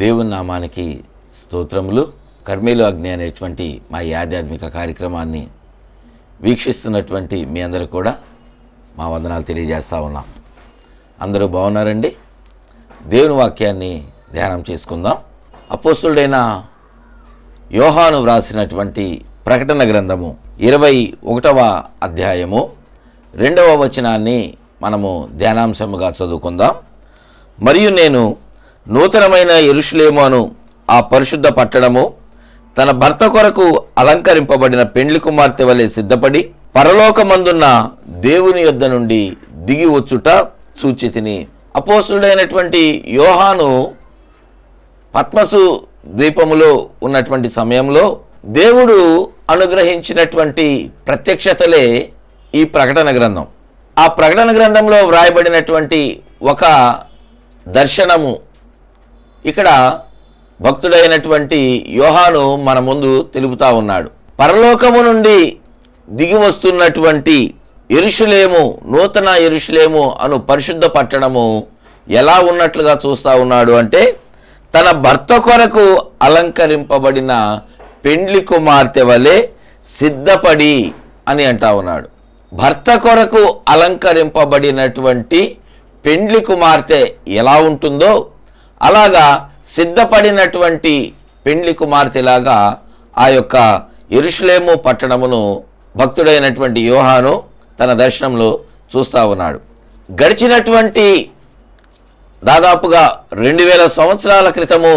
దేవుని నామానికి స్తోత్రములు. కర్మేలు అగ్ని అనేటువంటి మా ఈ ఆధ్యాత్మిక కార్యక్రమాన్ని వీక్షిస్తున్నటువంటి మీ అందరూ కూడా మా వందనాలు తెలియజేస్తూ ఉన్నాం. అందరూ బాగున్నారండి? దేవుని వాక్యాన్ని ధ్యానం చేసుకుందాం. అపోస్తులుడైన యోహాను వ్రాసినటువంటి ప్రకటన గ్రంథము 21వ అధ్యాయము 2వ వచనాన్ని మనము ధ్యానాంశముగా చదువుకుందాం. మరియు నేను నూతనమైన యెరూషలేము అను ఆ పరిశుద్ధ పట్టణము తన భర్త కొరకు అలంకరింపబడిన పెండ్లి కుమార్తె వలె సిద్ధపడి పరలోకమందున్న దేవుని యొద్ద నుండి దిగి వచ్చుట చూచితిని. అపోస్తులుడైనటువంటి యోహాను పత్మసు ద్వీపములో ఉన్నటువంటి సమయంలో దేవుడు అనుగ్రహించినటువంటి ప్రత్యక్షతలే ఈ ప్రకటన గ్రంథం. ఆ ప్రకటన గ్రంథంలో వ్రాయబడినటువంటి ఒక దర్శనము ఇక్కడ భక్తుడైనటువంటి యోహాను మన ముందు తెలుపుతా ఉన్నాడు. పరలోకము నుండి దిగి వస్తున్నటువంటి యెరూషలేము, నూతన యెరూషలేము అను పరిశుద్ధ పట్టణము ఎలా ఉన్నట్లుగా చూస్తూ ఉన్నాడు అంటే, తన భర్త కొరకు అలంకరింపబడిన పెండ్లి కుమార్తె వలె సిద్ధపడి అని అంటా ఉన్నాడు. భర్త కొరకు అలంకరింపబడినటువంటి పెండ్లి కుమార్తె ఎలా ఉంటుందో అలాగా సిద్ధపడినటువంటి పెండ్లి కుమార్తెలాగా ఆ యొక్క యెరూషలేము పట్టణమును భక్తుడైనటువంటి యోహాను తన దర్శనంలో చూస్తూ ఉన్నాడు. గడిచినటువంటి దాదాపుగా 2000 సంవత్సరాల క్రితము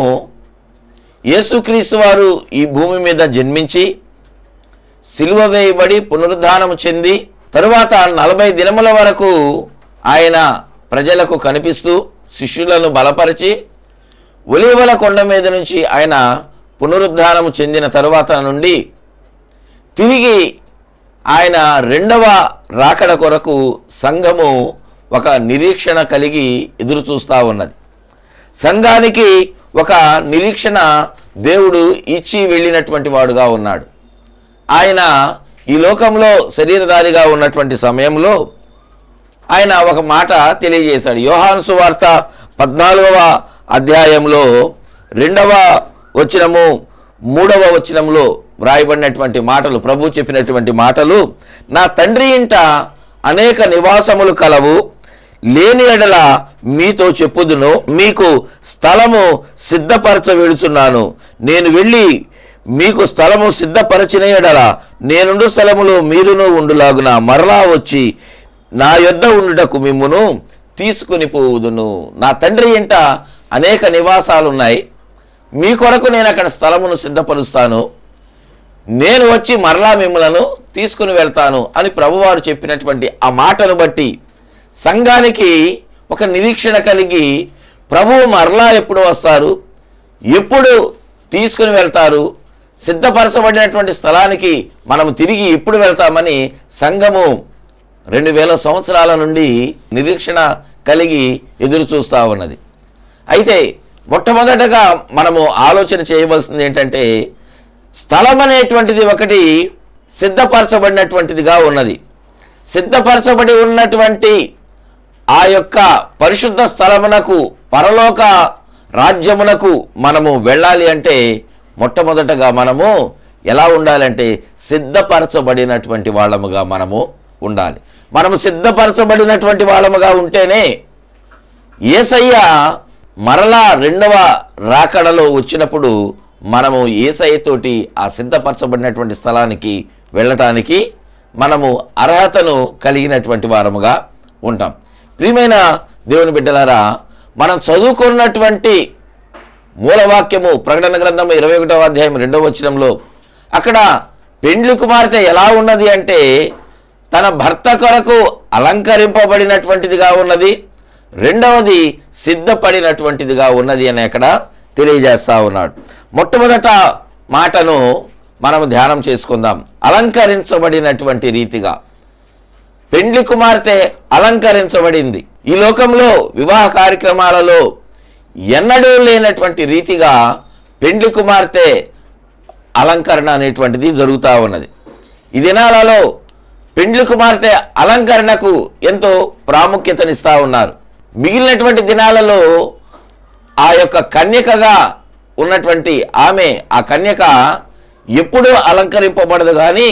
యేసుక్రీస్తు వారు ఈ భూమి మీద జన్మించి సిలువ వేయబడి పునరుద్ధానము చెంది తరువాత 40 దినముల వరకు ఆయన ప్రజలకు కనిపిస్తూ శిష్యులను బలపరిచి ఒలీవల కొండ మీద నుంచి ఆయన పునరుద్ధానము చెందిన తరువాత నుండి తిరిగి ఆయన 2వ రాకడ కొరకు సంఘము ఒక నిరీక్షణ కలిగి ఎదురు చూస్తూ ఉన్నది. సంఘానికి ఒక నిరీక్షణ దేవుడు ఇచ్చి వెళ్ళినటువంటి వాడుగా ఉన్నాడు. ఆయన ఈ లోకంలో శరీరధారిగా ఉన్నటువంటి సమయంలో ఆయన ఒక మాట తెలియజేశాడు. యోహాను సువార్త 14వ అధ్యాయంలో 2వ వచనము 3వ వచనంలో వ్రాయబడినటువంటి మాటలు, ప్రభు చెప్పినటువంటి మాటలు, నా తండ్రి ఇంట అనేక నివాసములు కలవు, లేని ఎడల మీతో చెప్పుదును, మీకు స్థలము సిద్ధపరచ వెళుచున్నాను. నేను వెళ్ళి మీకు స్థలము సిద్ధపరచిన ఎడల నేనుండు స్థలములో మీరును ఉండులాగున మరలా వచ్చి నా యొద్ద ఉండుటకు మిమ్మును తీసుకుని పోవుదును. నా తండ్రి ఇంట అనేక నివాసాలు ఉన్నాయి, మీ కొరకు నేను అక్కడ స్థలమును సిద్ధపరుస్తాను, నేను వచ్చి మరలా మిమ్మలను తీసుకుని వెళ్తాను అని ప్రభువారు చెప్పినటువంటి ఆ మాటను బట్టి సంఘానికి ఒక నిరీక్షణ కలిగి ప్రభువు మరలా ఎప్పుడు వస్తారు, ఎప్పుడు తీసుకుని వెళ్తారు, సిద్ధపరచబడినటువంటి స్థలానికి మనం తిరిగి ఎప్పుడు వెళ్తామని సంఘము 2000 సంవత్సరాల నుండి నిరీక్షణ కలిగి ఎదురు చూస్తూ ఉన్నది. అయితే మొట్టమొదటగా మనము ఆలోచన చేయవలసింది ఏంటంటే, స్థలం అనేటువంటిది ఒకటి సిద్ధపరచబడినటువంటిదిగా ఉన్నది. సిద్ధపరచబడి ఉన్నటువంటి ఆ యొక్క పరిశుద్ధ స్థలమునకు, పరలోక రాజ్యమునకు మనము వెళ్ళాలి అంటే మొట్టమొదటగా మనము ఎలా ఉండాలంటే సిద్ధపరచబడినటువంటి వాళ్ళముగా మనము ఉండాలి. మనము సిద్ధపరచబడినటువంటి వాళ్ళముగా ఉంటేనే యేసయ్య మరలా 2వ రాకడలో వచ్చినప్పుడు మనము యేసయ్యతోటి ఆ సిద్ధపరచబడినటువంటి స్థలానికి వెళ్ళటానికి మనము అర్హతను కలిగినటువంటి వారముగా ఉంటాం. ప్రియమైన దేవుని బిడ్డలారా, మనం చదువుకున్నటువంటి మూలవాక్యము ప్రకటన గ్రంథము 21వ అధ్యాయం 2వ వచనంలో అక్కడ పెండ్లి కుమార్తె ఎలా ఉన్నది అంటే తన భర్త కొరకు అలంకరింపబడినటువంటిదిగా ఉన్నది, రెండవది సిద్ధపడినటువంటిదిగా ఉన్నది అని అక్కడ తెలియజేస్తూ ఉన్నాడు. మొట్టమొదట మాటను మనము ధ్యానం చేసుకుందాం. అలంకరించబడినటువంటి రీతిగా పెండ్లి కుమార్తె అలంకరించబడింది. ఈ లోకంలో వివాహ కార్యక్రమాలలో ఎన్నడూ లేనటువంటి రీతిగా పెండ్లి కుమార్తె అలంకరణ అనేటువంటిది జరుగుతూ ఉన్నది. ఈ దినాలలో పెండ్లి కుమార్తె అలంకరణకు ఎంతో ప్రాముఖ్యతనిస్తూ ఉన్నారు. మిగిలినటువంటి దినాలలో ఆ యొక్క కన్యకగా ఉన్నటువంటి ఆమె, ఆ కన్యక ఎప్పుడూ అలంకరింపబడదు, కానీ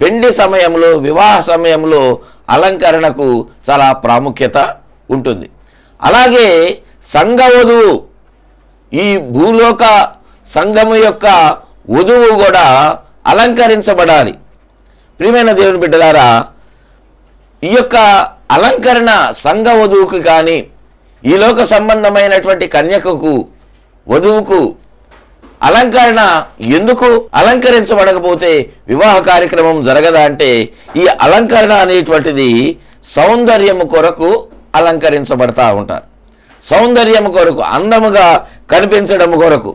పెండి సమయంలో, వివాహ సమయంలో అలంకరణకు చాలా ప్రాముఖ్యత ఉంటుంది. అలాగే సంఘ వధువు, ఈ భూలోక సంఘము యొక్క వధువు కూడా అలంకరించబడాలి. ప్రియమైన దేవుని బిడ్డలారా, ఈ యొక్క అలంకరణ సంఘ వధువుకు కానీ, ఈ లోక సంబంధమైనటువంటి కన్యకకు, వధువుకు అలంకరణ ఎందుకు అలంకరించబడకపోతే వివాహ కార్యక్రమం జరగదా అంటే, ఈ అలంకరణ అనేటువంటిది సౌందర్యము కొరకు అలంకరించబడతా ఉంటారు. సౌందర్యము కొరకు, అందముగా కనిపించడం కొరకు.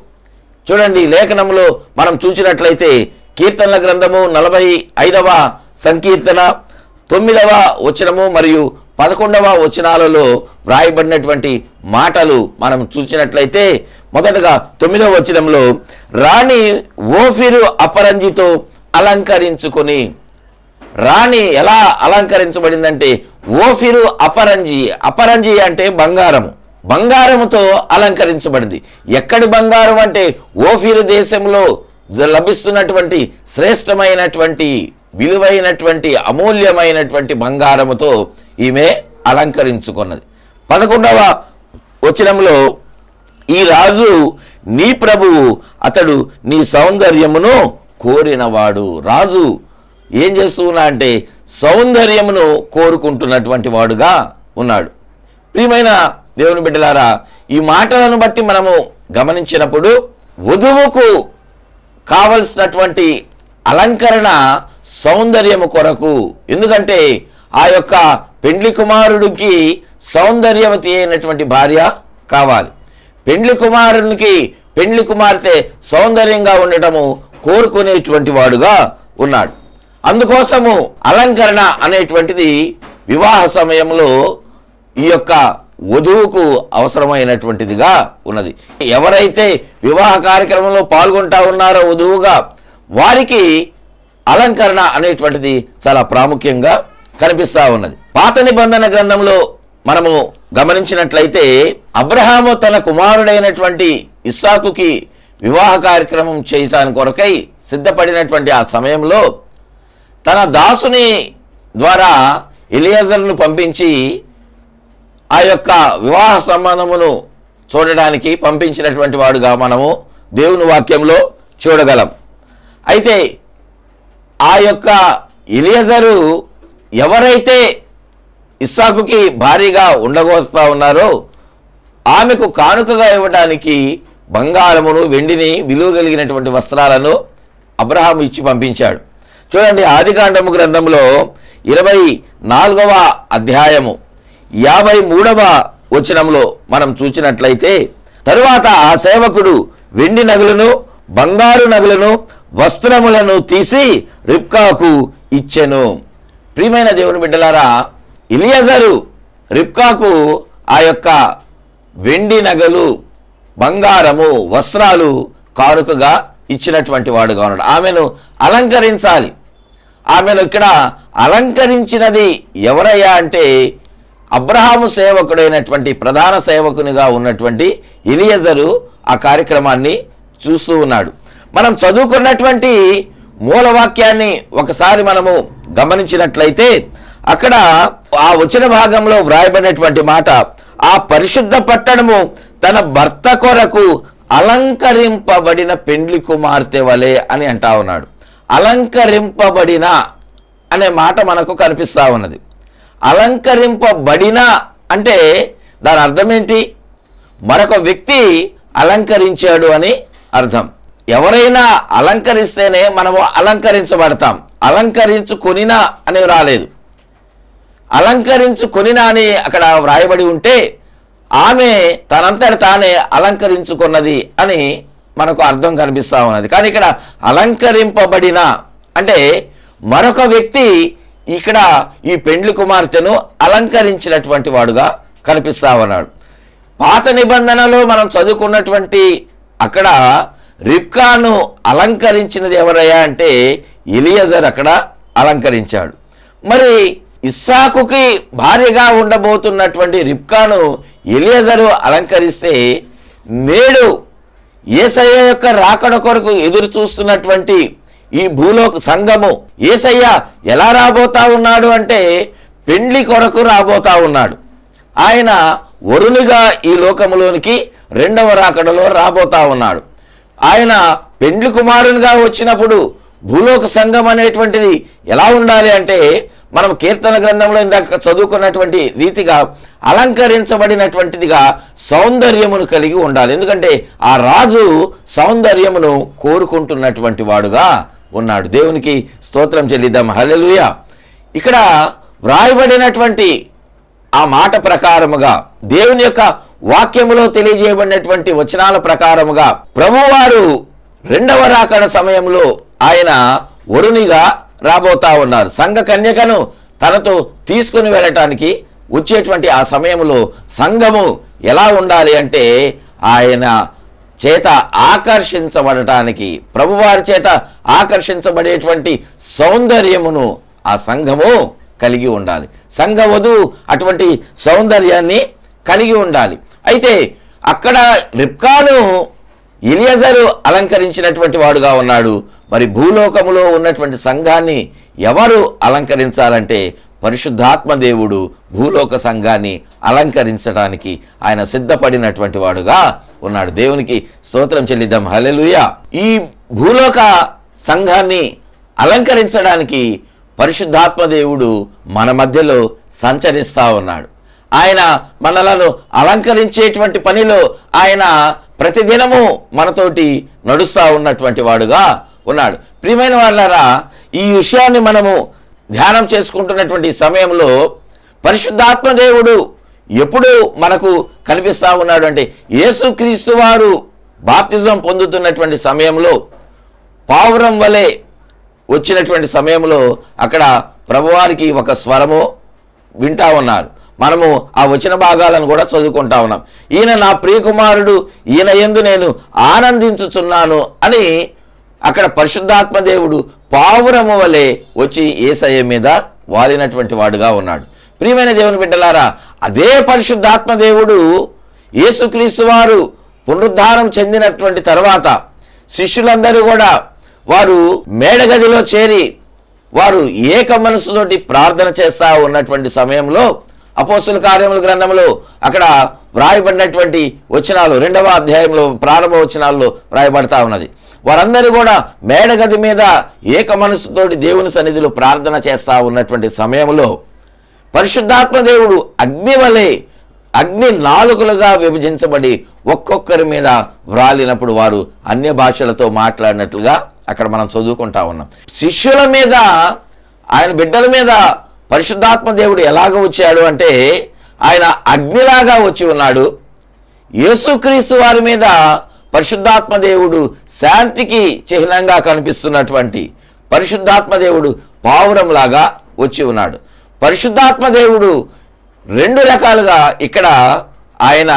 చూడండి, లేఖనంలో మనం చూసినట్లయితే కీర్తనల గ్రంథము 45వ సంకీర్తన 9వ వచనము మరియు 11వ వచనాలలో వ్రాయబడినటువంటి మాటలు మనం చూసినట్లయితే, మొదటగా 9వ వచనంలో, రాణి ఓఫిరు అపరంజితో అలంకరించుకొని. రాణి ఎలా అలంకరించబడిందంటే ఓఫిరు అపరంజి. అపరంజి అంటే బంగారము, బంగారముతో అలంకరించబడింది. ఎక్కడి బంగారం అంటే ఓఫిరు దేశంలో లభిస్తున్నటువంటి శ్రేష్టమైనటువంటి, విలువైనటువంటి, అమూల్యమైనటువంటి బంగారముతో ఈమె అలంకరించుకున్నది. 11వ వచనంలో, ఈ రాజు నీ ప్రభువు, అతడు నీ సౌందర్యమును కోరినవాడు. రాజు ఏం చేస్తున్నా అంటే సౌందర్యమును కోరుకుంటున్నటువంటి వాడుగా ఉన్నాడు. ప్రియమైన దేవుని బిడ్డలారా, ఈ మాటలను బట్టి మనము గమనించినప్పుడు వధువుకు కావలసినటువంటి అలంకరణ సౌందర్యము కొరకు. ఎందుకంటే ఆ యొక్క పెండ్లి కుమారుడికి సౌందర్యవతి అయినటువంటి భార్య కావాలి. పెండ్లి కుమారునికి పెండ్లి కుమార్తె సౌందర్యంగా ఉండటము కోరుకునేటువంటి వాడుగా ఉన్నాడు. అందుకోసము అలంకరణ అనేటువంటిది వివాహ సమయంలో ఈ యొక్క వధువుకు అవసరమైనటువంటిదిగా ఉన్నది. ఎవరైతే వివాహ కార్యక్రమంలో పాల్గొంటా ఉన్నారో వధువుగా, వారికి అలంకరణ అనేటువంటిది చాలా ప్రాముఖ్యంగా కనిపిస్తూ ఉన్నది. పాత నిబంధన గ్రంథంలో మనము గమనించినట్లయితే, అబ్రహాము తన కుమారుడైనటువంటి ఇస్సాకుకి వివాహ కార్యక్రమం చేయటానికి కొరకై సిద్ధపడినటువంటి ఆ సమయంలో తన దాసుని ద్వారా ఎలియాజరును పంపించి ఆ యొక్క వివాహ సంబంధమును చూడడానికి పంపించినటువంటి వాడుగా మనము దేవుని వాక్యంలో చూడగలం. అయితే ఆ యొక్క ఎలియాజరు ఎవరైతే ఇస్సాకుకి భారీగా ఉండగోస్తా ఉన్నారో ఆమెకు కానుకగా ఇవ్వడానికి బంగారమును, వెండిని, విలువ కలిగినటువంటి వస్త్రాలను అబ్రహాము ఇచ్చి పంపించాడు. చూడండి, ఆదికాండము గ్రంథంలో 24వ అధ్యాయము 53వ వచనంలో మనం చూసినట్లయితే, తరువాత ఆ సేవకుడు వెండి నగలను, బంగారు నగలను, వస్త్రములను తీసి రిబ్కాకు ఇచ్చెను. ప్రియమైన దేవుని బిడ్డలారా, ఎలియాజరు రిబ్కాకు ఆ యొక్క వెండి నగలు, బంగారము, వస్త్రాలు కానుకగా ఇచ్చినటువంటి వాడుగా ఉన్నాడు. ఆమెను అలంకరించాలి. ఆమెను ఇక్కడ అలంకరించినది ఎవరయ్యా అంటే అబ్రహాము సేవకుడైనటువంటి, ప్రధాన సేవకునిగా ఉన్నటువంటి ఎలియాజరు ఆ కార్యక్రమాన్ని చూస్తూ ఉన్నాడు. మనం చదువుకున్నటువంటి మూలవాక్యాన్ని ఒకసారి మనము గమనించినట్లయితే అక్కడ ఆ వచన భాగంలో వ్రాయబడినటువంటి మాట, ఆ పరిశుద్ధ పట్టణము తన భర్త కొరకు అలంకరింపబడిన పెండ్లి కుమార్తె వలె అని అంటా ఉన్నాడు. అలంకరింపబడిన అనే మాట మనకు కనిపిస్తూ ఉన్నది. అలంకరింపబడిన అంటే దాని అర్థం ఏంటి? మరొక వ్యక్తి అలంకరించాడు అని అర్థం. ఎవరైనా అలంకరిస్తేనే మనము అలంకరించబడతాం. అలంకరించుకొనినా అని రాలేదు. అలంకరించుకొనినా అని అక్కడ వ్రాయబడి ఉంటే ఆమె తనంతట తానే అలంకరించుకున్నది అని మనకు అర్థం కనిపిస్తూ ఉన్నది. కానీ ఇక్కడ అలంకరింపబడిన అంటే మరొక వ్యక్తి ఇక్కడ ఈ పెండ్లి కుమార్తెను అలంకరించినటువంటి వాడుగా కనిపిస్తా ఉన్నాడు. పాత నిబంధనలో మనం చదువుకున్నటువంటి అక్కడ రిబ్కాను అలంకరించినది ఎవరయ్యా అంటే ఎలియాజరు అక్కడ అలంకరించాడు. మరి ఇస్సాకుకి భార్యగా ఉండబోతున్నటువంటి రిబ్కాను ఎలియాజరు అలంకరిస్తే నేడు యేసయ్య యొక్క రాకడ కొరకు ఎదురు చూస్తున్నటువంటి ఈ భూలోక సంఘము యేసయ్య ఎలా రాబోతా ఉన్నాడు అంటే పెండ్లి కొరకు రాబోతా ఉన్నాడు. ఆయన వరునిగా ఈ లోకములోనికి రెండవ రాకడలో రాబోతా ఉన్నాడు. ఆయన పెండ్లి కుమారునిగా వచ్చినప్పుడు భూలోక సంఘం అనేటువంటిది ఎలా ఉండాలి అంటే మనం కీర్తన గ్రంథంలో ఇందాక చదువుకున్నటువంటి రీతిగా అలంకరించబడినటువంటిదిగా సౌందర్యమును కలిగి ఉండాలి. ఎందుకంటే ఆ రాజు సౌందర్యమును కోరుకుంటున్నటువంటి వాడుగా ఉన్నాడు. దేవునికి స్తోత్రం చెల్లిద్దాం. హల్లెలూయా. ఇక్కడ వ్రాయబడినటువంటి ఆ మాట ప్రకారముగా దేవుని యొక్క వాక్యములో తెలియజేయబడినటువంటి వచనాల ప్రకారముగా ప్రభువారు రెండవ రాకడ సమయంలో ఆయన వరునిగా రాబోతా ఉన్నారు. సంఘ కన్యకను తనతో తీసుకుని వెళ్ళటానికి వచ్చేటువంటి ఆ సమయంలో సంఘము ఎలా ఉండాలి అంటే ఆయన చేత ఆకర్షించబడటానికి, ప్రభువారి చేత ఆకర్షించబడేటువంటి సౌందర్యమును ఆ సంఘము కలిగి ఉండాలి. సంఘ వధువు అటువంటి సౌందర్యాన్ని కలిగి ఉండాలి. అయితే అక్కడ రిబ్కాను ఎలియజరు అలంకరించినటువంటి వాడుగా ఉన్నాడు. మరి భూలోకములో ఉన్నటువంటి సంఘాన్ని ఎవరు అలంకరించాలంటే పరిశుద్ధాత్మ దేవుడు భూలోక సంఘాన్ని అలంకరించడానికి ఆయన సిద్ధపడినటువంటి వాడుగా ఉన్నాడు. దేవునికి స్తోత్రం చెల్లిద్దాం. హల్లెలూయా. ఈ భూలోక సంఘాన్ని అలంకరించడానికి పరిశుద్ధాత్మ దేవుడు మన మధ్యలో సంచరిస్తూ ఉన్నాడు. ఆయన మనలను అలంకరించేటువంటి పనిలో ఆయన ప్రతిదినము మనతోటి నడుస్తూ ఉన్నటువంటి వాడుగా ఉన్నాడు. ప్రియమైన వాళ్ళారా, ఈ విషయాన్ని మనము ధ్యానం చేసుకుంటున్నటువంటి సమయంలో పరిశుద్ధాత్మ దేవుడు ఎప్పుడు మనకు కనిపిస్తూ ఉన్నాడు అంటే యేసుక్రీస్తు వారు బాప్తిజం పొందుతున్నటువంటి సమయంలో పావురం వలె వచ్చినటువంటి సమయంలో అక్కడ ప్రభువారికి ఒక స్వరము వింటా ఉన్నారు. మనము ఆ వచన భాగాలను కూడా చదువుకుంటా ఉన్నాం. ఈయన నా ప్రియకుమారుడు, ఈయన యందు నేను ఆనందించుచున్నాను అని అక్కడ పరిశుద్ధాత్మ దేవుడు పావురము వలె వచ్చి యేసయ్య మీద వాలినటువంటి వాడుగా ఉన్నాడు. ప్రియమైన దేవుని బిడ్డలారా, అదే పరిశుద్ధాత్మ దేవుడు యేసుక్రీస్తు వారు పునరుద్ధానం చెందినటువంటి తర్వాత శిష్యులందరూ కూడా వారు మేడగదిలో చేరి వారు ఏక మనసుతోటి ప్రార్థన చేస్తూ ఉన్నటువంటి సమయంలో అపోస్తుల కార్యముల గ్రంథంలో అక్కడ వ్రాయబడినటువంటి వచనాలు 2వ అధ్యాయంలో ప్రారంభ వచనాల్లో వ్రాయబడతా ఉన్నది. వారందరూ కూడా మేడగది మీద ఏక మనసుతోటి దేవుని సన్నిధిలో ప్రార్థన చేస్తూ ఉన్నటువంటి సమయంలో పరిశుద్ధాత్మ దేవుడు అగ్ని నాలుకలుగా విభజించబడి ఒక్కొక్కరి మీద వ్రాలినప్పుడు వారు అన్య భాషలతో మాట్లాడినట్లుగా అక్కడ మనం చదువుకుంటా ఉన్నాం. శిష్యుల మీద, ఆయన బిడ్డల మీద పరిశుద్ధాత్మ దేవుడు ఎలాగ వచ్చాడు అంటే ఆయన అగ్నిలాగా వచ్చి ఉన్నాడు. యేసుక్రీస్తు వారి మీద పరిశుద్ధాత్మ దేవుడు శాంతికి చిహ్నంగా కనిపిస్తున్నటువంటి పరిశుద్ధాత్మ దేవుడు పావురంలాగా వచ్చి ఉన్నాడు. పరిశుద్ధాత్మ దేవుడు 2 రకాలుగా ఇక్కడ ఆయన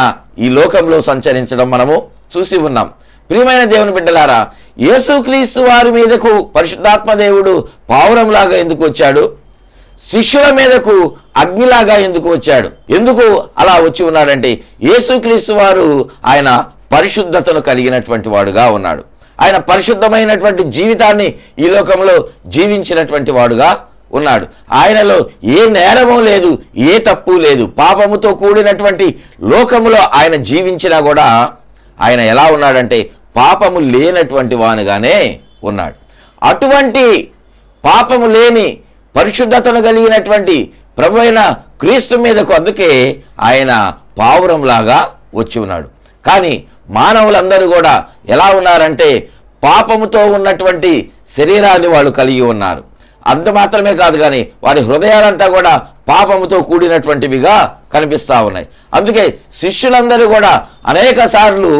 ఈ లోకంలో సంచరించడం మనము చూసి ఉన్నాం. ప్రియమైన దేవుని బిడ్డలారా, యేసుక్రీస్తు వారి మీదకు పరిశుద్ధాత్మ దేవుడు పావురంలాగా ఎందుకు వచ్చాడు? శిష్యుల మీదకు అగ్నిలాగా ఎందుకు వచ్చాడు? ఎందుకు అలా వచ్చి ఉన్నాడంటే యేసుక్రీస్తు వారు ఆయన పరిశుద్ధతను కలిగినటువంటి వాడుగా ఉన్నాడు. ఆయన పరిశుద్ధమైనటువంటి జీవితాన్ని ఈ లోకంలో జీవించినటువంటి వాడుగా ఉన్నాడు. ఆయనలో ఏ నేరము లేదు, ఏ తప్పు లేదు. పాపముతో కూడినటువంటి లోకములో ఆయన జీవించినా కూడా ఆయన ఎలా ఉన్నాడంటే పాపము లేనటువంటి వానుగానే ఉన్నాడు. అటువంటి పాపము లేని పరిశుద్ధతను కలిగినటువంటి ప్రభువైన క్రీస్తు మీదకు అందుకే ఆయన పావురంలాగా వచ్చి ఉన్నాడు. కానీ మానవులందరూ కూడా ఎలా ఉన్నారంటే పాపముతో ఉన్నటువంటి శరీరాన్ని వాళ్ళు కలిగి ఉన్నారు. అంత మాత్రమే కాదు, కానీ వారి హృదయాలంతా కూడా పాపముతో కూడినటువంటివిగా కనిపిస్తూ ఉన్నాయి. అందుకే శిష్యులందరూ కూడా అనేక సార్లు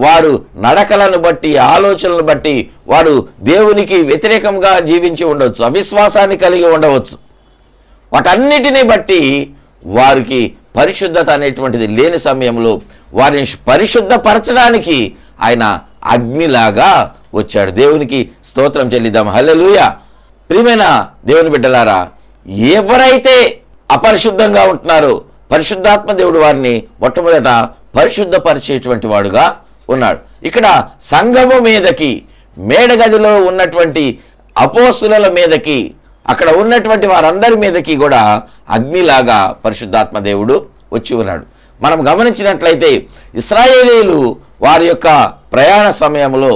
వారు నడకలను బట్టి, ఆలోచనలను బట్టి వారు దేవునికి వ్యతిరేకంగా జీవించి ఉండవచ్చు, అవిశ్వాసాన్ని కలిగి ఉండవచ్చు. వాటన్నిటిని బట్టి వారికి పరిశుద్ధత అనేటువంటిది లేని సమయంలో వారిని పరిశుద్ధపరచడానికి ఆయన అగ్నిలాగా వచ్చాడు. దేవునికి స్తోత్రం చెల్లిద్దాం. హల్లెలూయా. ప్రియమైన దేవుని బిడ్డలారా, ఎవరైతే అపరిశుద్ధంగా ఉంటున్నారో పరిశుద్ధాత్మ దేవుడు వారిని మొట్టమొదట పరిశుద్ధపరిచేటువంటి వాడుగా ఉన్నాడు. ఇక్కడ సంఘము మీదకి, మేడగదిలో ఉన్నటువంటి అపోస్తుల మీదకి, అక్కడ ఉన్నటువంటి వారందరి మీదకి కూడా అగ్నిలాగా పరిశుద్ధాత్మ దేవుడు వచ్చి ఉన్నాడు. మనం గమనించినట్లయితే ఇశ్రాయేలీయులు వారి యొక్క ప్రయాణ సమయంలో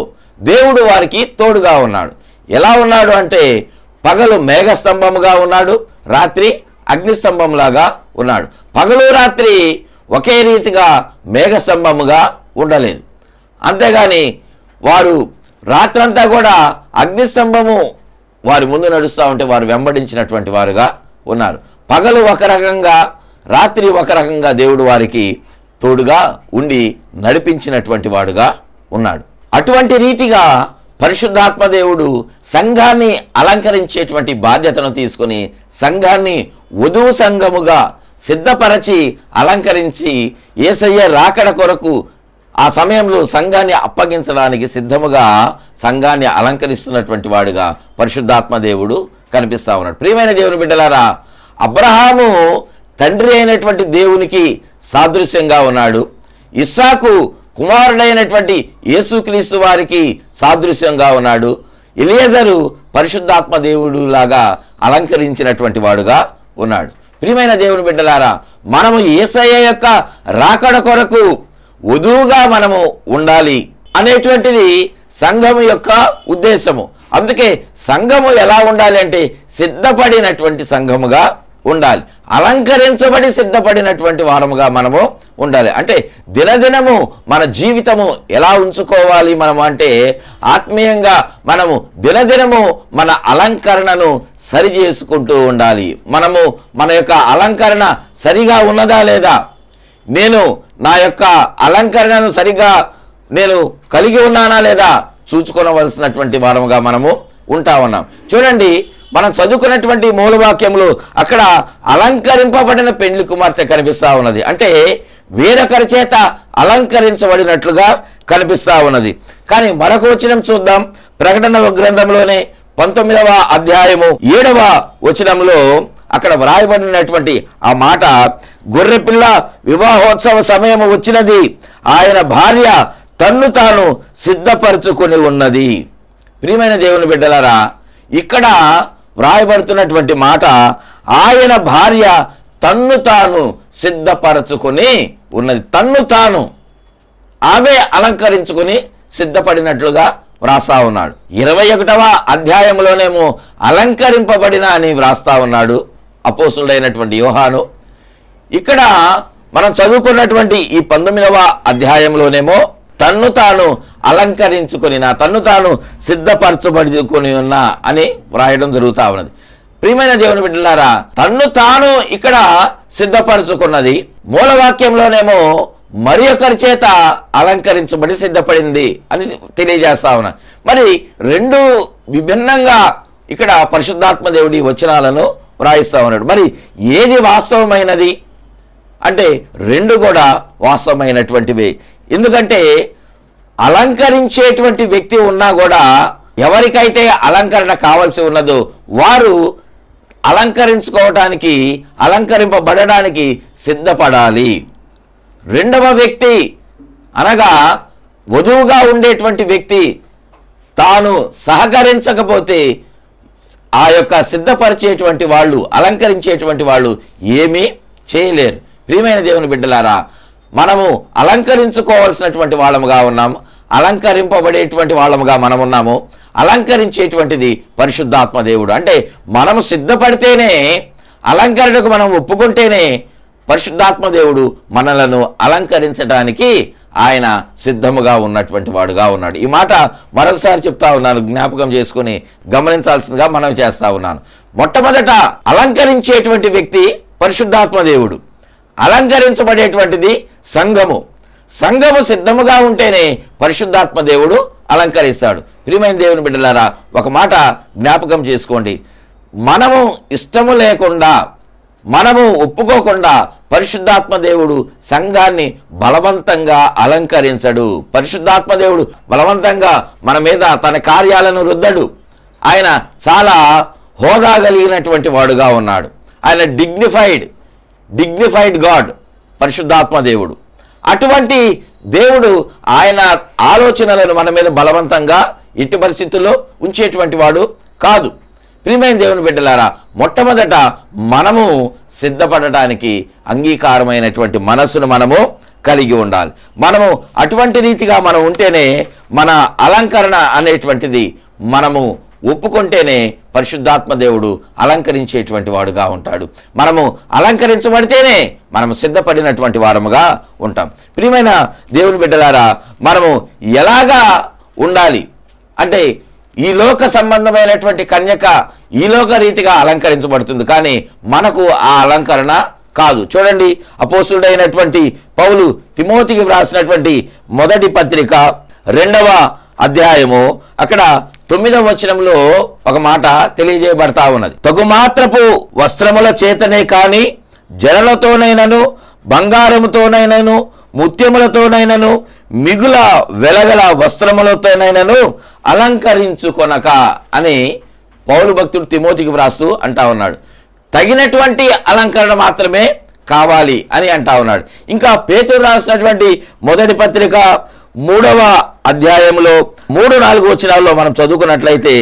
దేవుడు వారికి తోడుగా ఉన్నాడు. ఎలా ఉన్నాడు అంటే పగలు మేఘస్తంభముగా ఉన్నాడు, రాత్రి అగ్నిస్తంభంలాగా ఉన్నాడు. పగలు రాత్రి ఒకే రీతిగా మేఘస్తంభముగా ఉండలేదు. అంతేగాని వారు రాత్రంతా కూడా అగ్నిస్తంభము వారి ముందు నడుస్తూ ఉంటే వారు వెంబడించినటువంటి వారుగా ఉన్నారు. పగలు ఒక రకంగా, రాత్రి ఒక రకంగా దేవుడు వారికి తోడుగా ఉండి నడిపించినటువంటి వాడుగా ఉన్నాడు. అటువంటి రీతిగా పరిశుద్ధాత్మ దేవుడు సంఘాన్ని అలంకరించేటువంటి బాధ్యతను తీసుకొని సంఘాన్ని వధువు సంఘముగా సిద్ధపరచి అలంకరించి యేసయ్య రాకడ కొరకు ఆ సమయంలో సంఘాన్ని అప్పగించడానికి సిద్ధముగా సంఘాన్ని అలంకరిస్తున్నటువంటి వాడుగా పరిశుద్ధాత్మ దేవుడు కనిపిస్తా ఉన్నాడు. ప్రియమైన దేవుని బిడ్డలారా, అబ్రహాము తండ్రి అయినటువంటి దేవునికి సాదృశ్యంగా ఉన్నాడు. ఇస్సాకు కుమారుడైనటువంటి యేసుక్రీస్తు వారికి సాదృశ్యంగా ఉన్నాడు. ఎలియజరు పరిశుద్ధాత్మ దేవుడు లాగా అలంకరించినటువంటి వాడుగా ఉన్నాడు. ప్రియమైన దేవుని బిడ్డలారా, మనము యేసయ్య యొక్క రాకడ కొరకు వధువుగా మనము ఉండాలి అనేటువంటిది సంఘము యొక్క ఉద్దేశము. అందుకే సంఘము ఎలా ఉండాలి అంటే సిద్ధపడినటువంటి సంఘముగా ఉండాలి, అలంకరించబడి సిద్ధపడినటువంటి వారముగా మనము ఉండాలి. అంటే దినదినము మన జీవితము ఎలా ఉంచుకోవాలి మనము అంటే ఆత్మీయంగా మనము దినదినము మన అలంకరణను సరి చేసుకుంటూ ఉండాలి. మనము మన యొక్క అలంకరణ సరిగా ఉన్నదా లేదా, నేను నా యొక్క అలంకరణను సరిగా నేను కలిగి ఉన్నానా లేదా చూచుకోవలసినటువంటి వారముగా మనము ఉంటా ఉన్నాం. చూడండి, మనం చదువుకున్నటువంటి మూలవాక్యములు అక్కడ అలంకరింపబడిన పెండ్లి కుమార్తె కనిపిస్తా ఉన్నది. అంటే వేరొకరి చేత అలంకరించబడినట్లుగా కనిపిస్తా ఉన్నది. కానీ మరొక వచనం చూద్దాం. ప్రకటన గ్రంథంలోనే 19వ అధ్యాయము 7వ వచనంలో అక్కడ వ్రాయబడినటువంటి ఆ మాట, గొర్రెపిల్ల వివాహోత్సవ సమయము వచ్చినది, ఆయన భార్య తన్ను తాను సిద్ధపరచుకొని ఉన్నది. ప్రియమైన దేవుని బిడ్డలారా, ఇక్కడ వ్రాయబడుతున్నటువంటి మాట, ఆయన భార్య తన్ను తాను సిద్ధపరచుకొని ఉన్నది. తన్ను తాను ఆమె అలంకరించుకొని సిద్ధపడినట్లుగా వ్రాస్తా ఉన్నాడు. 21వ అధ్యాయంలోనేమో అలంకరింపబడిన అని వ్రాస్తా ఉన్నాడు అపోస్తుడైనటువంటి యోహాను. ఇక్కడ మనం చదువుకున్నటువంటి ఈ 19వ అధ్యాయంలోనేమో తన్ను తాను అలంకరించుకొని, తన్ను తాను సిద్ధపరచబడుకొని ఉన్నా అని వ్రాయడం జరుగుతూ ఉన్నది. ప్రియమైన దేవుని బిడ్డలారా, తన్ను తాను ఇక్కడ సిద్ధపరచుకున్నది. మూలవాక్యంలోనేమో మరి ఒకరి చేత అలంకరించబడి సిద్ధపడింది అని తెలియజేస్తా ఉన్నా. మరి రెండు విభిన్నంగా ఇక్కడ పరిశుద్ధాత్మ దేవుడి వచనాలను వ్రాయిస్తా ఉన్నాడు. మరి ఏది వాస్తవమైనది అంటే రెండు కూడా వాస్తవమైనటువంటివి. ఎందుకంటే అలంకరించేటువంటి వ్యక్తి ఉన్నా కూడా ఎవరికైతే అలంకరణ కావాల్సి ఉన్నదో వారు అలంకరించుకోవటానికి, అలంకరింపబడడానికి సిద్ధపడాలి. రెండవ వ్యక్తి అనగా వధువుగా ఉండేటువంటి వ్యక్తి తాను సహకరించకపోతే ఆ యొక్క సిద్ధపరిచేటువంటి వాళ్ళు, అలంకరించేటువంటి వాళ్ళు ఏమీ చేయలేరు. ప్రియమైన దేవుని బిడ్డలారా, మనము అలంకరించుకోవాల్సినటువంటి వాళ్ళముగా ఉన్నాము, అలంకరింపబడేటువంటి వాళ్ళముగా మనం ఉన్నాము. అలంకరించేటువంటిది పరిశుద్ధాత్మ దేవుడు. అంటే మనము సిద్ధపడితేనే, అలంకరణకు మనం ఒప్పుకుంటేనే పరిశుద్ధాత్మ దేవుడు మనలను అలంకరించడానికి ఆయన సిద్ధముగా ఉన్నటువంటి వాడుగా ఉన్నాడు. ఈ మాట మరొకసారి చెప్తా ఉన్నాను, జ్ఞాపకం చేసుకుని గమనించాల్సిందిగా మనం చేస్తా ఉన్నాను. మొట్టమొదట అలంకరించేటువంటి వ్యక్తి పరిశుద్ధాత్మ దేవుడు, అలంకరించబడేటువంటిది సంఘము. సంఘము సిద్ధముగా ఉంటేనే పరిశుద్ధాత్మ దేవుడు అలంకరిస్తాడు. ప్రియమైన దేవుని బిడ్డలారా, ఒక మాట జ్ఞాపకం చేసుకోండి. మనము ఇష్టము లేకుండా, మనము ఒప్పుకోకుండా పరిశుద్ధాత్మ దేవుడు సంఘాన్ని బలవంతంగా అలంకరించడు. పరిశుద్ధాత్మ దేవుడు బలవంతంగా మన మీద తన కార్యాలను రుద్దడు. ఆయన చాలా హోదా కలిగినటువంటి వాడుగా ఉన్నాడు. ఆయన డిగ్నిఫైడ్ గాడ్ పరిశుద్ధాత్మ దేవుడు. అటువంటి దేవుడు ఆయన ఆలోచనలను మన మీద బలవంతంగా ఎట్టి పరిస్థితుల్లో ఉంచేటువంటి వాడు కాదు. ప్రియమైన దేవుని బిడ్డలారా, మొట్టమొదట మనము సిద్ధపడటానికి అంగీకారమైనటువంటి మనసును మనము కలిగి ఉండాలి. మనము అటువంటి రీతిగా మనం ఉంటేనే మన అలంకరణ అనేటువంటిది మనము ఒప్పుకుంటేనే పరిశుద్ధాత్మ దేవుడు అలంకరించేటువంటి వాడుగా ఉంటాడు. మనము అలంకరించబడితేనే మనము సిద్ధపడినటువంటి వారముగా ఉంటాం. ప్రియమైన దేవుని బిడ్డలారా, మనము ఎలాగా ఉండాలి అంటే ఈ లోక సంబంధమైనటువంటి కన్యక ఈ లోక రీతిగా అలంకరించబడుతుంది, కానీ మనకు ఆ అలంకరణ కాదు. చూడండి, అపోస్తుడైనటువంటి పౌలు తిమోతికి వ్రాసినటువంటి మొదటి పత్రిక 2వ అధ్యాయము అక్కడ 9వ వచనంలో ఒక మాట తెలియజేయబడతా ఉన్నది. తగుమాత్రపు వస్త్రముల చేతనే కాని జడలతోనైనను బంగారముతోనైనను ముత్యములతోనైనను మిగుల వెలగల వస్త్రములతోనైనను అలంకరించుకొనక అని పౌలు భక్తుడు తిమోతికి వ్రాస్తూ అంటా ఉన్నాడు. తగినటువంటి అలంకరణ మాత్రమే కావాలి అని అంటా ఉన్నాడు. ఇంకా పేతురు రాసినటువంటి మొదటి పత్రిక 3వ అధ్యాయంలో 3-4 వచనాల్లో మనం చదువుకున్నట్లయితే,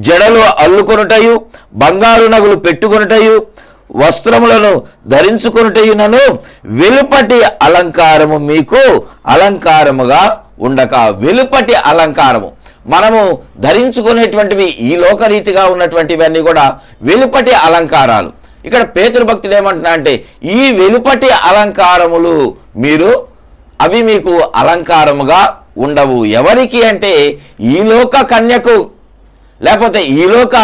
జడలు అల్లుకొనుటయు బంగారు నగులు పెట్టుకొనుటయు వస్త్రములను ధరించుకొనుటయునను వెలుపటి అలంకారము మీకు అలంకారముగా ఉండక. వెలుపటి అలంకారము మనము ధరించుకునేటువంటివి ఈ లోకరీతిగా ఉన్నటువంటివన్నీ కూడా వెలుపటి అలంకారాలు. ఇక్కడ పేతురు భక్తుడు ఏమంటున్నా అంటే, ఈ వెలుపటి అలంకారములు అవి మీకు అలంకారముగా ఉండవు. ఎవరికి అంటే ఈ లోక కన్యకు లేకపోతే ఈ లోక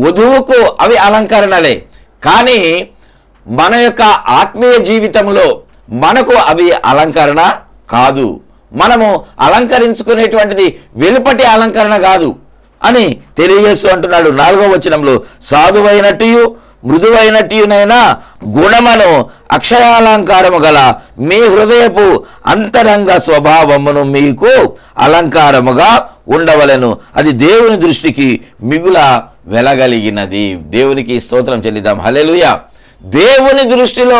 వధువుకు అవి అలంకరణలే, కానీ మన యొక్క ఆత్మీయ జీవితంలో మనకు అవి అలంకరణ కాదు. మనము అలంకరించుకునేటువంటిది వెలుపటి అలంకరణ కాదు అని తెలియజేస్తూ అంటున్నాడు 4వ వచనంలో, సాధువైనట్టు మృదువైనట్టునైనా గుణమును అక్షయాలంకారము గల మీ హృదయపు అంతరంగ స్వభావమును మీకు అలంకారముగా ఉండవలెను, అది దేవుని దృష్టికి మిగుల వెలగలిగినది. దేవునికి స్తోత్రం చెల్లిద్దాం. హల్లెలూయా. దేవుని దృష్టిలో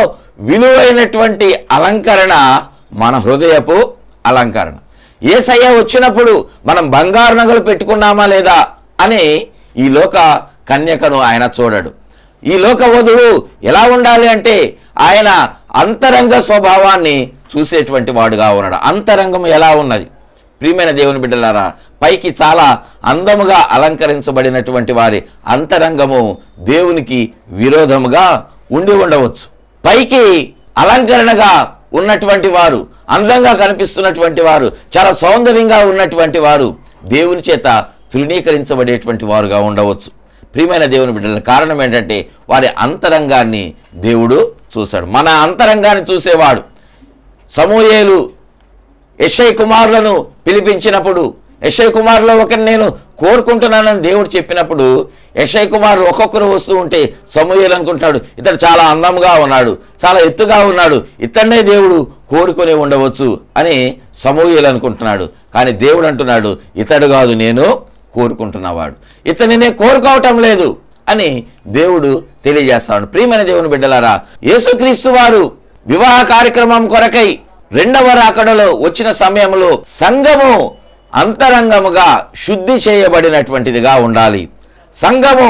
విలువైనటువంటి అలంకరణ మన హృదయపు అలంకరణ. యేసయ్య వచ్చినప్పుడు మనం బంగారు నగలు పెట్టుకున్నామా లేదా అని ఈ లోక కన్యకను ఆయన చూడడు. ఈ లోక వధువు ఎలా ఉండాలి అంటే ఆయన అంతరంగ స్వభావాన్ని చూసేటువంటి వాడుగా ఉన్నాడు. అంతరంగం ఎలా ఉన్నది? ప్రియమైన దేవుని బిడ్డలారా, పైకి చాలా అందముగా అలంకరించబడినటువంటి వారి అంతరంగము దేవునికి విరోధముగా ఉండి ఉండవచ్చు. పైకి అలంకరణగా ఉన్నటువంటి వారు, అందంగా కనిపిస్తున్నటువంటి వారు, చాలా సౌందర్యంగా ఉన్నటువంటి వారు దేవుని చేత తృణీకరించబడేటువంటి వారుగా ఉండవచ్చు. ప్రియమైన దేవుని బిడ్డల కారణం ఏంటంటే వారి అంతరంగాన్ని దేవుడు చూశాడు. మన అంతరంగాన్ని చూసేవాడు. సమూయేలు యెషై కుమారులను పిలిపించినప్పుడు యెషై కుమారులో ఒకరిని నేను కోరుకుంటున్నానని దేవుడు చెప్పినప్పుడు యెషై కుమారులు ఒక్కొక్కరు వస్తూ ఉంటే సమూయేలు అనుకుంటున్నాడు, ఇతడు చాలా అందంగా ఉన్నాడు, చాలా ఎత్తుగా ఉన్నాడు, ఇతన్నే దేవుడు కోరుకొని ఉండవచ్చు అని సమూయేలు అనుకుంటున్నాడు. కానీ దేవుడు అంటున్నాడు, ఇతడు కాదు నేను కోరుకుంటున్నవాడు, ఇతనినే కోరుకోవటం లేదు అని దేవుడు తెలియజేస్తాడు. ప్రియమైన దేవుని బిడ్డలారా, యేసుక్రీస్తు వారు వివాహ కార్యక్రమం కొరకై 2వ రాకడలో వచ్చిన సమయంలో సంఘము అంతరంగముగా శుద్ధి చేయబడినటువంటిదిగా ఉండాలి. సంఘము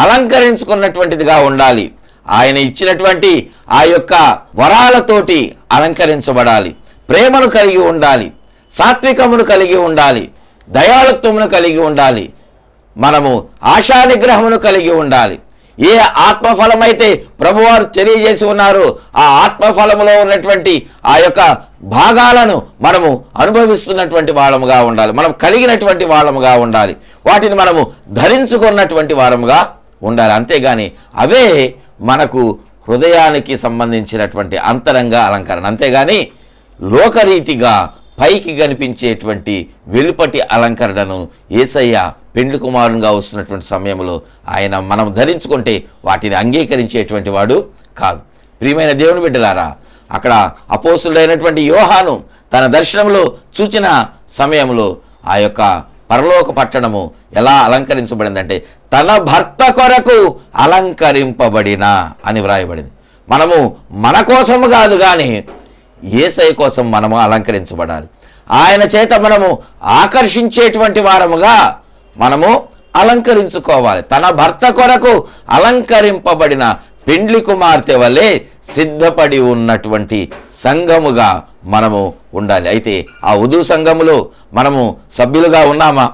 అలంకరించుకున్నటువంటిదిగా ఉండాలి. ఆయన ఇచ్చినటువంటి ఆ యొక్క వరాలతోటి అలంకరించబడాలి. ప్రేమను కలిగి ఉండాలి, సాత్వికమును కలిగి ఉండాలి, దయాళుత్వమును కలిగి ఉండాలి, మనము ఆశా నిగ్రహమును కలిగి ఉండాలి. ఏ ఆత్మఫలమైతే ప్రభువారు తెలియజేసి ఉన్నారో ఆ ఆత్మఫలములో ఉన్నటువంటి ఆ యొక్క భాగాలను మనము అనుభవిస్తున్నటువంటి వాళ్ళముగా ఉండాలి, మనం కలిగినటువంటి వాళ్ళముగా ఉండాలి, వాటిని మనము ధరించుకున్నటువంటి వారముగా ఉండాలి. అంతేగాని అవే మనకు హృదయానికి సంబంధించినటువంటి అంతరంగ అలంకరణ. అంతేగాని లోకరీతిగా పైకి కనిపించేటువంటి వెలుపటి అలంకరణను యేసయ్య పెండ్లి కుమారునిగా వస్తున్నటువంటి సమయంలో ఆయన మనం ధరించుకుంటే వాటిని అంగీకరించేటువంటి వాడు కాదు. ప్రియమైన దేవుని బిడ్డలారా, అక్కడ అపోస్తుడైనటువంటి యోహాను తన దర్శనంలో చూచిన సమయంలో ఆ యొక్క పరలోక పట్టణము ఎలా అలంకరించబడిందంటే తన భర్త కొరకు అలంకరింపబడిన అని వ్రాయబడింది. మనము మన కోసము కాదు, కానీ యేసయ్య కోసం మనము అలంకరించబడాలి. ఆయన చేత మనము ఆకర్షించేటువంటి వారముగా మనము అలంకరించుకోవాలి. తన భర్త కొరకు అలంకరింపబడిన పెండ్లి కుమార్తె వలె సిద్ధపడి ఉన్నటువంటి సంఘముగా మనము ఉండాలి. అయితే ఆ వధువు సంఘములో మనము సభ్యులుగా ఉన్నామా?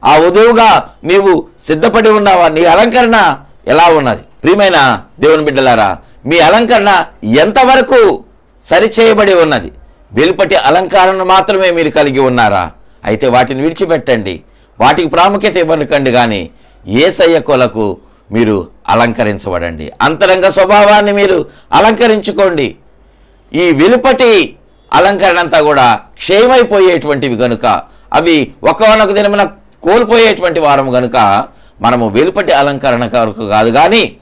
ఆ వధువుగా నీవు సిద్ధపడి ఉన్నావా? నీ అలంకరణ ఎలా ఉన్నది? ప్రియమైన దేవుని బిడ్డలారా, మీ అలంకరణ ఎంతవరకు సరిచేయబడి ఉన్నది? వెలుపటి అలంకరణ మాత్రమే మీరు కలిగి ఉన్నారా? అయితే వాటిని విడిచిపెట్టండి, వాటికి ప్రాముఖ్యత ఇవ్వకండి. కానీ యేసయ్య కొరకు మీరు అలంకరించబడండి. అంతరంగ స్వభావాన్ని మీరు అలంకరించుకోండి. ఈ వెలుపటి అలంకరణ అంతా కూడా క్షయమైపోయేటువంటివి కనుక, అవి ఒక్కనొక దినమున కోల్పోయేటువంటి వారం కనుక మనము వెలుపటి అలంకరణ కొరకు కాదు కానీ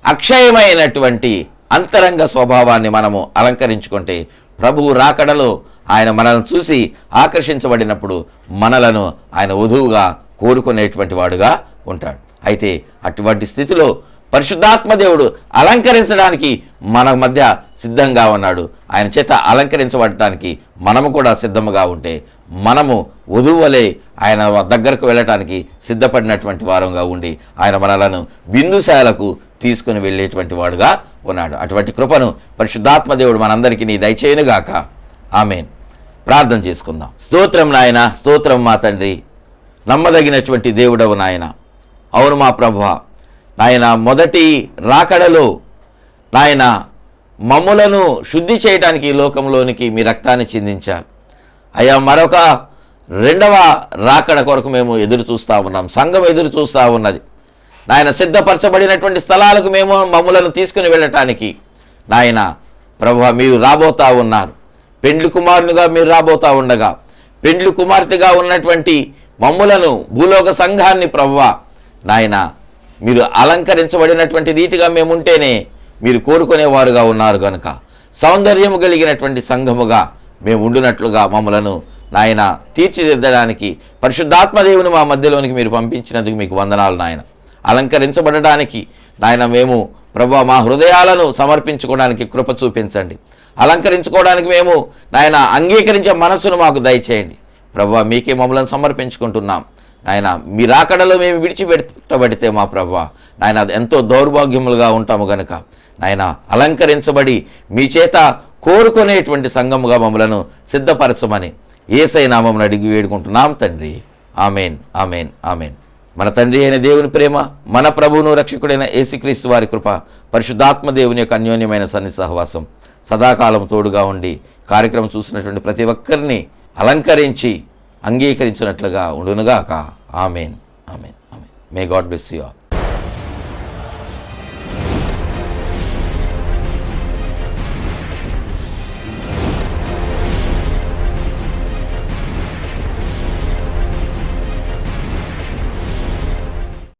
అక్షయమైనటువంటి అంతరంగ స్వభావాన్ని మనము అలంకరించుకుంటే ప్రభువు రాకడలో ఆయన మనల్ని చూసి ఆకర్షించబడినప్పుడు మనలను ఆయన వధువుగా కోరుకునేటువంటి వాడుగా ఉంటాడు. అయితే అటువంటి స్థితిలో పరిశుద్ధాత్మ దేవుడు అలంకరించడానికి మన మధ్య సిద్ధంగా ఉన్నాడు. ఆయన చేత అలంకరించబడటానికి మనము కూడా సిద్ధముగా ఉంటే మనము వధువు వలె ఆయన దగ్గరకు వెళ్ళటానికి సిద్ధపడినటువంటి వారంగా ఉండి ఆయన మనలను విందుశాలకు తీసుకుని వెళ్ళేటువంటి వాడుగా ఉన్నాడు. అటువంటి కృపను పరిశుద్ధాత్మ దేవుడు మనందరికీ నీ దయచేయునుగాక. ఆమేన్. ప్రార్థన చేసుకుందాం. స్తోత్రం నాయన, స్తోత్రం మా తండ్రి, నమ్మదగినటువంటి దేవుడవు నాయన. అవును మా ప్రభువా, నాయన మొదటి రాకడలో నాయన మమ్ములను శుద్ధి చేయడానికి ఈ లోకంలోనికి మీ రక్తాన్ని చిందించారు అయ్యా. మరొక రెండవ రాకడ కొరకు మేము ఎదురు చూస్తూ ఉన్నాం, సంఘం ఎదురు చూస్తూ ఉన్నది నాయన. సిద్ధపరచబడినటువంటి స్థలాలకు మేము మమ్ములను తీసుకుని వెళ్ళటానికి నాయన ప్రభువా మీరు రాబోతా ఉన్నారు. పెండ్లి కుమారునిగా మీరు రాబోతా ఉండగా పెండ్లి కుమార్తెగా ఉన్నటువంటి మమ్ములను భూలోక సంఘాన్ని ప్రభువా నాయన మీరు అలంకరించబడినటువంటి రీతిగా మేము ఉంటేనే మీరు కోరుకునేవారుగా ఉన్నారు కనుక సౌందర్యము కలిగినటువంటి సంఘముగా మేము ఉండునట్లుగా మమ్మలను నాయన తీర్చిదిద్దడానికి పరిశుద్ధాత్మదేవుని మా మధ్యలోనికి మీరు పంపించినందుకు మీకు వందనాలు నాయన. అలంకరించబడడానికి నాయన మేము ప్రభువా మా హృదయాలను సమర్పించుకోవడానికి కృప చూపించండి. అలంకరించుకోవడానికి మేము నాయన అంగీకరించే మనసును మాకు దయచేయండి ప్రభువా. మీకే మమ్మల్ని సమర్పించుకుంటున్నాం నాయన. మీ రాకడలో మేము విడిచిపెట్టబడితే మా ప్రభువా నాయన ఎంతో దౌర్భాగ్యములుగా ఉంటాము గనుక నాయన అలంకరించబడి మీ చేత కోరుకునేటువంటి సంఘముగా మమ్మలను సిద్ధపరచమని యేసయ్య నామమున అడిగి వేడుకుంటున్నాం తండ్రి. ఆమేన్, ఆమేన్, ఆమేన్. మన తండ్రి అయిన దేవుని ప్రేమ, మన ప్రభువును రక్షకుడైన యేసుక్రీస్తు వారి కృప, పరిశుద్ధాత్మ దేవుని యొక్క అన్యోన్యమైన సన్నిధి సహవాసం సదాకాలం తోడుగా ఉండి కార్యక్రమం చూసినటువంటి ప్రతి ఒక్కరిని అలంకరించి అంగీకరించినట్లుగా ఉండునుగాక. ఆమేన్, ఆమేన్, ఆమేన్. May God bless you all.